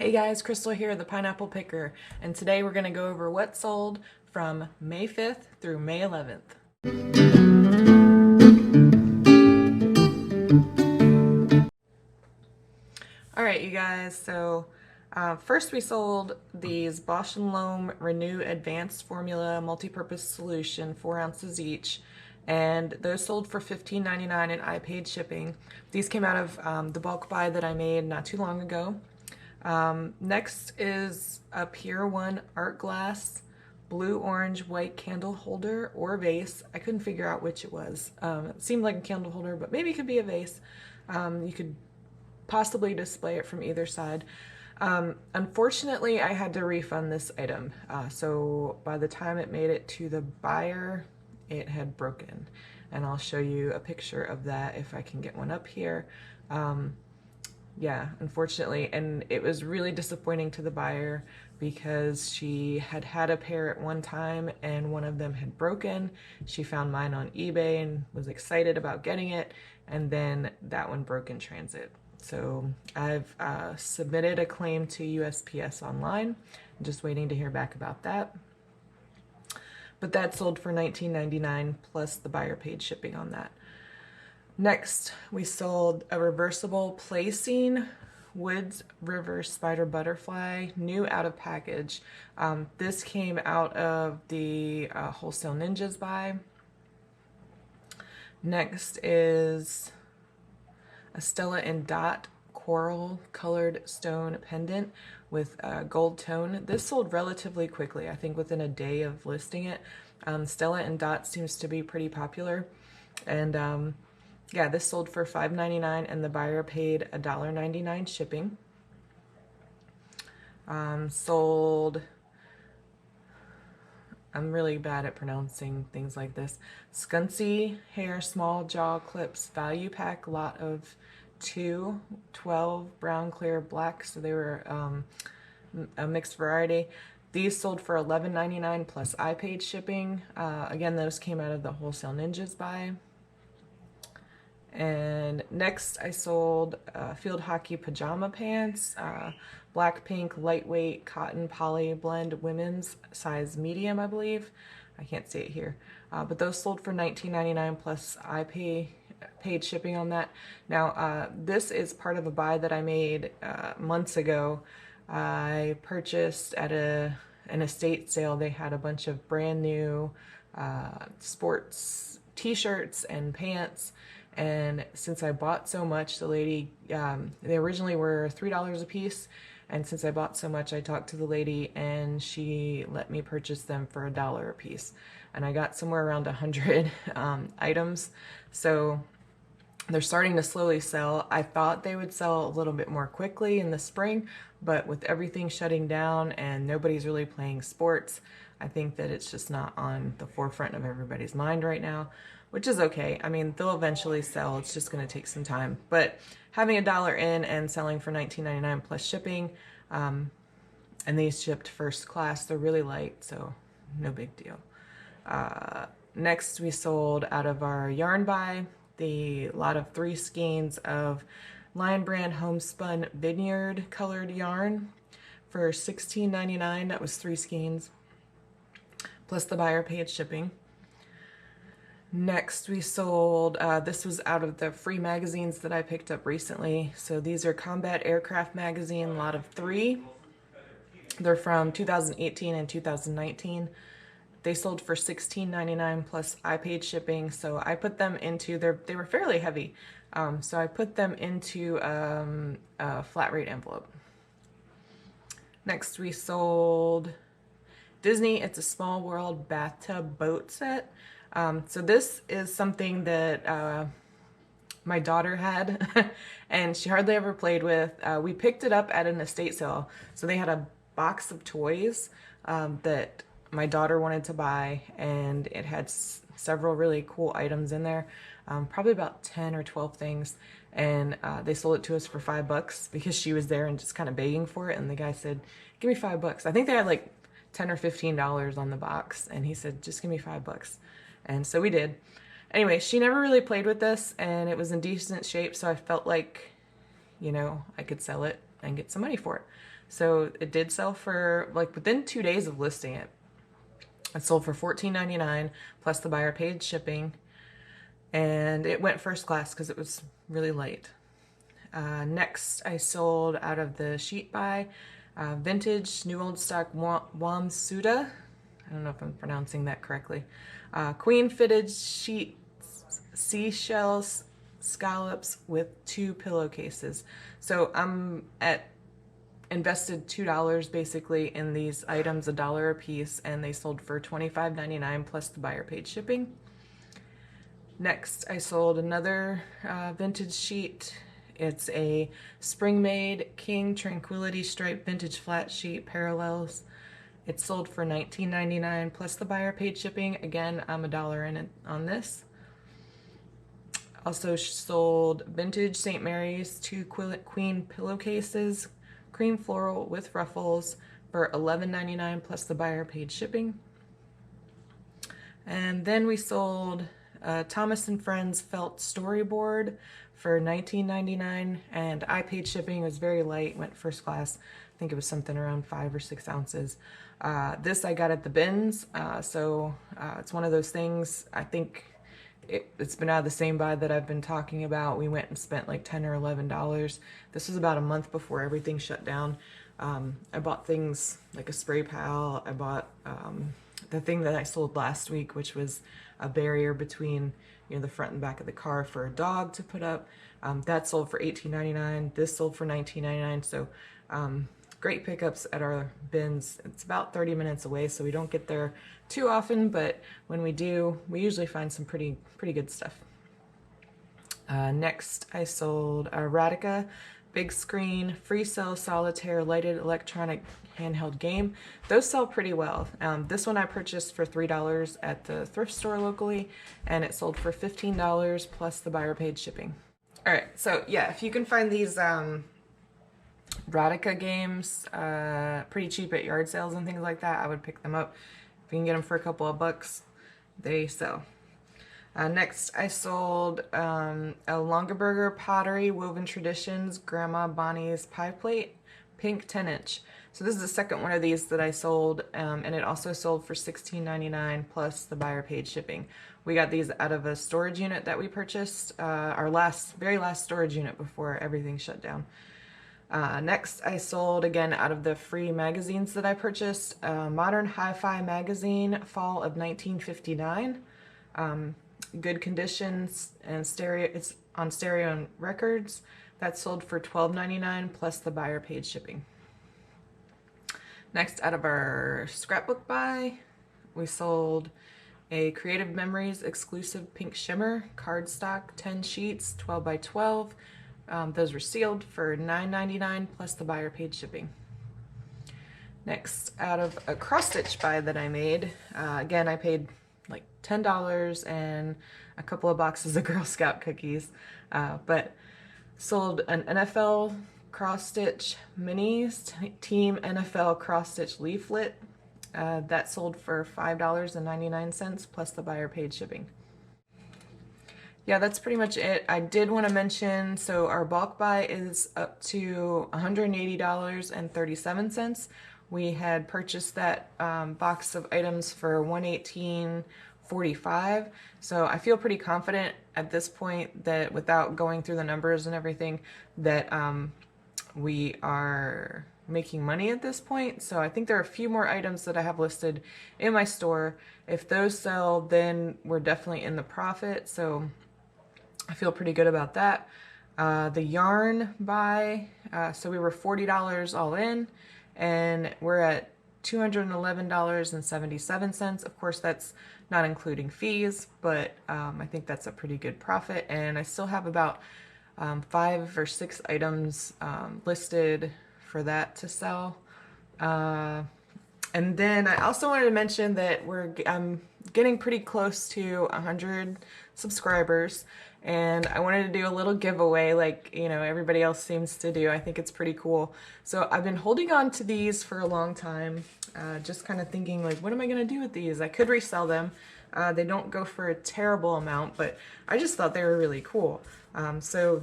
Hey guys, Crystal here, the Pineapple Picker, and today we're going to go over what sold from May 5th through May 11th. Alright you guys, so first we sold these Bausch & Lomb Renew Advanced Formula Multi-Purpose Solution, 4 ounces each, and those sold for $15.99 and I paid shipping. These came out of the bulk buy that I made not too long ago. Next is a Pier 1 Art Glass blue, orange, white candle holder or vase. I couldn't figure out which it was. It seemed like a candle holder, but maybe it could be a vase. You could possibly display it from either side. Unfortunately, I had to refund this item. So by the time it made it to the buyer, it had broken. And I'll show you a picture of that if I can get one up here. Yeah, unfortunately, and it was really disappointing to the buyer because she had had a pair at one time and one of them had broken. She found mine on eBay and was excited about getting it, and then that one broke in transit. So I've submitted a claim to USPS online. I'm just waiting to hear back about that. But that sold for $19.99 plus the buyer paid shipping on that. Next, we sold a reversible placing Woods River Spider Butterfly, new out of package. This came out of the Wholesale Ninjas buy. Next is a Stella and Dot coral colored stone pendant with gold tone. This sold relatively quickly, I think within a day of listing it. Stella and Dot seems to be pretty popular, and yeah, this sold for $5.99 and the buyer paid $1.99 shipping. Sold, I'm really bad at pronouncing things like this, Scunci Hair Small Jaw Clips Value Pack, lot of 2, 12 brown, clear, black, so they were a mixed variety. These sold for $11.99 plus I paid shipping. Again, those came out of the Wholesale Ninjas buy. And next I sold field hockey pajama pants, black pink lightweight cotton poly blend women's size medium, I believe. I can't see it here, but those sold for $19.99 plus I paid shipping on that. Now this is part of a buy that I made months ago. I purchased at an estate sale. They had a bunch of brand new sports t-shirts and pants. And since I bought so much, the lady, they originally were $3 a piece. And since I bought so much, I talked to the lady and she let me purchase them for $1 a piece. And I got somewhere around 100 items. So they're starting to slowly sell. I thought they would sell a little bit more quickly in the spring, but with everything shutting down and nobody's really playing sports, I think that it's just not on the forefront of everybody's mind right now, which is okay. I mean, they'll eventually sell. It's just going to take some time. But having $1 in and selling for $19.99 plus shipping, and these shipped first class, they're really light, so no big deal. Next, we sold out of our yarn buy the lot of 3 skeins of Lion Brand Homespun Vineyard colored yarn for $16.99. That was 3 skeins, plus the buyer paid shipping. Next, we sold, this was out of the free magazines that I picked up recently. So these are Combat Aircraft Magazine, lot of 3. They're from 2018 and 2019. They sold for $16.99 plus I paid shipping. So I put them into, they were fairly heavy. So I put them into a flat rate envelope. Next, we sold Disney It's a Small World bathtub boat set. So this is something that my daughter had and she hardly ever played with. We picked it up at an estate sale. So they had a box of toys that my daughter wanted to buy, and it had several really cool items in there, probably about 10 or 12 things. And they sold it to us for $5 because she was there and just kind of begging for it. And the guy said, give me $5. I think they had like $10 or $15 on the box, and he said, just give me $5. And so we did. Anyway, she never really played with this, and it was in decent shape, so I felt like, you know, I could sell it and get some money for it. So it did sell for, like, within 2 days of listing it. It sold for $14.99 plus the buyer paid shipping, and it went first class because it was really light. Next, I sold out of the sheet buy, vintage new old stock Wamsuda. I don't know if I'm pronouncing that correctly. Queen fitted sheet seashells scallops with 2 pillowcases. So I'm invested $2 basically in these items, $1 a piece, and they sold for $25.99 plus the buyer paid shipping. Next, I sold another vintage sheet. It's a Spring-Made King Tranquility Stripe vintage flat sheet parallels. It sold for $19.99 plus the buyer paid shipping. Again, I'm $1 in it on this. Also sold vintage St. Mary's 2 queen pillowcases, cream floral with ruffles for $11.99 plus the buyer paid shipping. And then we sold Thomas & Friends felt storyboard for $19.99, and I paid shipping. It was very light, went first class. I think it was something around 5 or 6 ounces. This I got at the bins, so it's one of those things. I think it's been out of the same buy that I've been talking about. We went and spent like $10 or $11. This was about a month before everything shut down. I bought things like a spray pal. I bought the thing that I sold last week, which was a barrier between, you know, the front and back of the car for a dog to put up. That sold for $18.99. This sold for $19.99. So great pickups at our bins. It's about 30 minutes away, so we don't get there too often, but when we do, we usually find some pretty good stuff. Next, I sold a Radica big screen Freecell solitaire lighted electronic handheld game. Those sell pretty well. This one I purchased for $3 at the thrift store locally, and it sold for $15 plus the buyer paid shipping. All right, so yeah, if you can find these Radica games pretty cheap at yard sales and things like that, I would pick them up. If you can get them for a couple of bucks, they sell. Next, I sold a Longaberger Pottery Woven Traditions Grandma Bonnie's Pie Plate, pink 10-inch. So this is the second one of these that I sold, and it also sold for $16.99 plus the buyer paid shipping. We got these out of a storage unit that we purchased, our very last storage unit before everything shut down. Next, I sold, again, out of the free magazines that I purchased, Modern Hi-Fi Magazine, fall of 1959. Good conditions, and it's on stereo and records. That sold for $12.99 plus the buyer paid shipping. Next, out of our scrapbook buy, we sold a Creative Memories exclusive pink shimmer cardstock 10 sheets, 12 by 12. Those were sealed for $9.99 plus the buyer paid shipping. Next, out of a cross stitch buy that I made, again, I paid like $10 and a couple of boxes of Girl Scout cookies, but sold an NFL cross stitch minis, Team NFL cross stitch leaflet. That sold for $5.99 plus the buyer paid shipping. Yeah, that's pretty much it. I did want to mention, so our bulk buy is up to $180.37. We had purchased that box of items for $118.45. So I feel pretty confident at this point that, without going through the numbers and everything, that we are making money at this point. So I think there are a few more items that I have listed in my store. If those sell, then we're definitely in the profit. So I feel pretty good about that. The yarn buy, so we were $40 all in, and we're at $211.77. Of course, that's not including fees, but I think that's a pretty good profit. And I still have about 5 or 6 items listed for that to sell. And then I also wanted to mention that I'm getting pretty close to 100 subscribers, and I wanted to do a little giveaway like, you know, everybody else seems to do. I think it's pretty cool. So I've been holding on to these for a long time, just kind of thinking like, what am I going to do with these? I could resell them. They don't go for a terrible amount, but I just thought they were really cool. So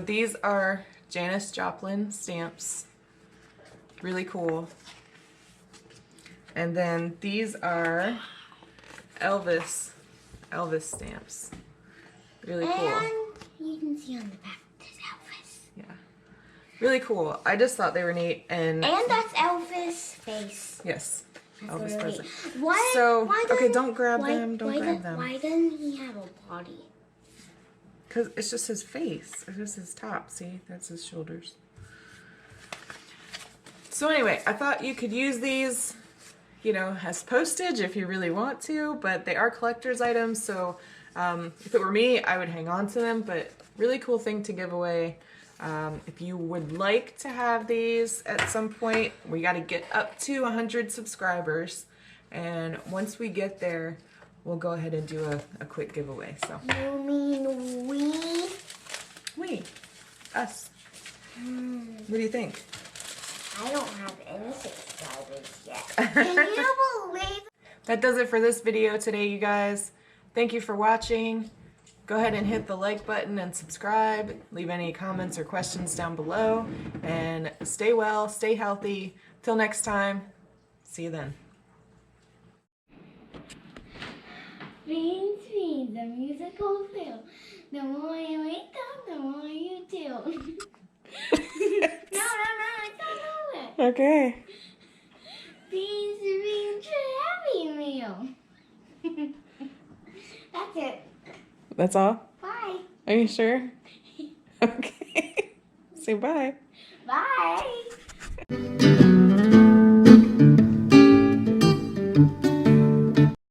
these are Janis Joplin stamps. Really cool. And then these are Elvis stamps. Really cool. And you can see on the back there's Elvis. Yeah. Really cool. I just thought they were neat. And that's Elvis' face. yes. That's Elvis really Presley. Why okay, don't grab them. Don't grab them. Why doesn't he have a body? Because it's just his face. It's just his top. See? That's his shoulders. So anyway, I thought you could use these, you know, as postage if you really want to, but they are collector's items, so if it were me, I would hang on to them, but really cool thing to give away. If you would like to have these at some point, we got to get up to 100 subscribers, and once we get there, we'll go ahead and do a quick giveaway. So You mean we? we, us. What do you think? I don't have any subscribers yet. Can you believe? That does it for this video today, you guys. Thank you for watching. Go ahead and hit the like button and subscribe. Leave any comments or questions down below. And stay well, stay healthy. Till next time, see you then. Beans, beans, the musical film. The more you eat them, the more you do. No, it's not over. Okay. Beans, beans, Happy Meal. That's it. That's all? Bye. Are you sure? Okay. Say bye. Bye.